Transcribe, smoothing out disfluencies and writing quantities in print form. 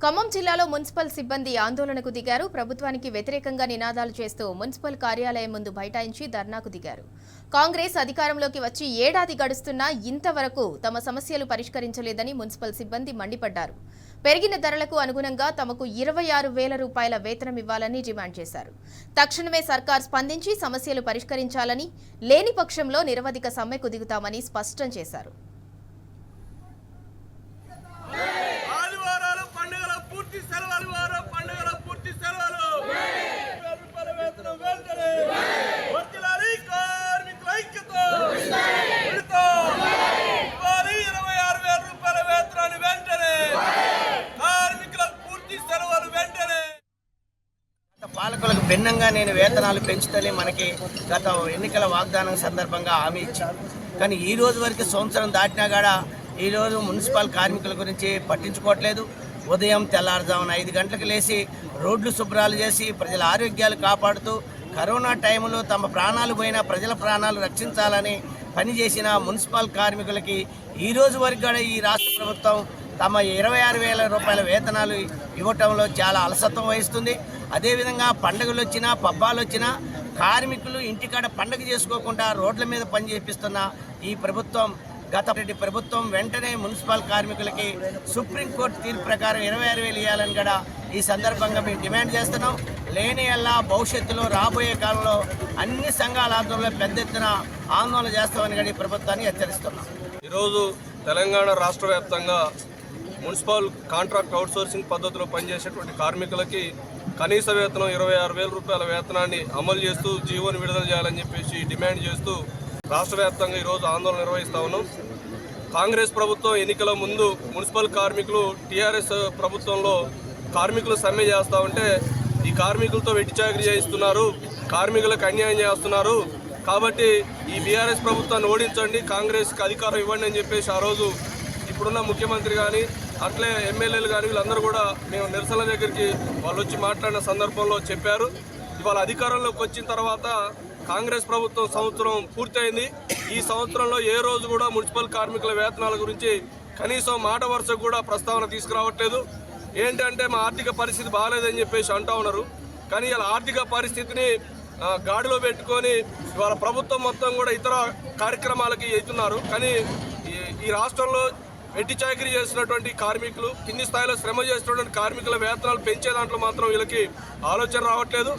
ఖమ్మం జిల్లాలో మున్సిపల్ సిబ్బంది ఆందోళనకు దిగారు. ప్రభుత్వానికి వ్యతిరేకంగా నినాదాలు చేస్తూ మున్సిపల్ కార్యాలయం ముందు బైఠాయించి ధర్నాకు దిగారు. కాంగ్రెస్ అధికారంలోకి వచ్చి ఏడాది గడుస్తున్నా ఇంతవరకు తమ సమస్యలు పరిష్కరించలేదని మున్సిపల్ సిబ్బంది మండిపడ్డారు. పెరిగిన ధరలకు అనుగుణంగా తమకు 26,000 రూపాయల వేతనం ఇవ్వాలని డిమాండ్ చేశారు. తక్షణమే సర్కార్ స్పందించి సమస్యలు పరిష్కరించాలని, లేని పక్షంలో నిరవధిక సమ్మెకు దిగుతామని స్పష్టం చేశారు. పాలకులకు భిన్నంగా నేను వేతనాలు పెంచుతలే మనకి గత ఎన్నికల వాగ్దానం సందర్భంగా హామీ ఇచ్చాను. కానీ ఈ రోజు వరకు సంవత్సరం దాటినా కూడా ఈరోజు మున్సిపల్ కార్మికుల గురించి పట్టించుకోవట్లేదు. ఉదయం తెల్లారుజామున 5 గంటలకు లేచి రోడ్లు శుభ్రాలు చేసి ప్రజల ఆరోగ్యాలు కాపాడుతూ కరోనా టైంలో తమ ప్రాణాలు పోయినా ప్రజల ప్రాణాలు రక్షించాలని పనిచేసిన మున్సిపల్ కార్మికులకి ఈ రోజు వరకు కూడా ఈ రాష్ట్ర ప్రభుత్వం తమ 26,000 రూపాయల వేతనాలు ఇవ్వటంలో చాలా అలసత్వం వహిస్తుంది. అదేవిధంగా పండుగలు వచ్చినా పబ్బాలు వచ్చినా కార్మికులు ఇంటికాడ పండుగ చేసుకోకుండా రోడ్ల మీద పని చేపిస్తున్న ఈ ప్రభుత్వం, గత ప్రభుత్వం వెంటనే మున్సిపల్ కార్మికులకి సుప్రీంకోర్టు తీర్పు ప్రకారం 26,000 ఇవ్వాలని కూడా ఈ సందర్భంగా మేము డిమాండ్ చేస్తున్నాం. లేని వల్ల భవిష్యత్తులో రాబోయే కాలంలో అన్ని సంఘాల ఆధ్వర్యంలో పెద్ద ఎత్తున ఆందోళన చేస్తామని కూడా ఈ ప్రభుత్వాన్ని హెచ్చరిస్తున్నాం. ఈరోజు తెలంగాణ రాష్ట్ర వ్యాప్తంగా మున్సిపల్ కాంట్రాక్ట్ అవుట్సోర్సింగ్ పద్ధతిలో పనిచేసేటువంటి కార్మికులకి కనీస వేతనం 26,000 రూపాయల వేతనాన్ని అమలు చేస్తూ జీవోని విడుదల చేయాలని చెప్పేసి డిమాండ్ చేస్తూ రాష్ట్ర వ్యాప్తంగా ఈరోజు ఆందోళన నిర్వహిస్తా ఉన్నాం. కాంగ్రెస్ ప్రభుత్వం ఎన్నికల ముందు మున్సిపల్ కార్మికులు టీఆర్ఎస్ ప్రభుత్వంలో కార్మికులు సమ్మె చేస్తూ ఉంటే ఈ కార్మికులతో వెట్టిచాకరీ చేయిస్తున్నారు, కార్మికులకు అన్యాయం చేస్తున్నారు, కాబట్టి ఈ బీఆర్ఎస్ ప్రభుత్వాన్ని ఓడించండి, కాంగ్రెస్కి అధికారం ఇవ్వండి అని చెప్పేసి ఆ రోజు ఇప్పుడున్న ముఖ్యమంత్రి కానీ అట్లే ఎమ్మెల్యేలు కానీ వీళ్ళందరూ కూడా మేము నిరసన దగ్గరికి వాళ్ళు వచ్చి మాట్లాడిన సందర్భంలో చెప్పారు. ఇవాళ అధికారంలోకి వచ్చిన తర్వాత కాంగ్రెస్ ప్రభుత్వం సంవత్సరం పూర్తయింది. ఈ సంవత్సరంలో ఏ రోజు కూడా మున్సిపల్ కార్మికుల వేతనాల గురించి కనీసం మాట వరుసకు కూడా ప్రస్తావన తీసుకురావట్లేదు. ఏంటంటే మా ఆర్థిక పరిస్థితి బాగాలేదని చెప్పేసి అంటూ ఉన్నారు. కానీ ఇలా ఆర్థిక పరిస్థితిని గాడిలో పెట్టుకొని ఇవాళ ప్రభుత్వం మొత్తం కూడా ఇతర కార్యక్రమాలకి అవుతున్నారు. కానీ ఈ రాష్ట్రంలో వెట్టి చాకరీ చేస్తున్నటువంటి కార్మికులు, కింది స్థాయిలో శ్రమ చేస్తున్నటువంటి కార్మికుల వేతనాలు పెంచే దాంట్లో మాత్రం వీళ్ళకి ఆలోచన రావట్లేదు.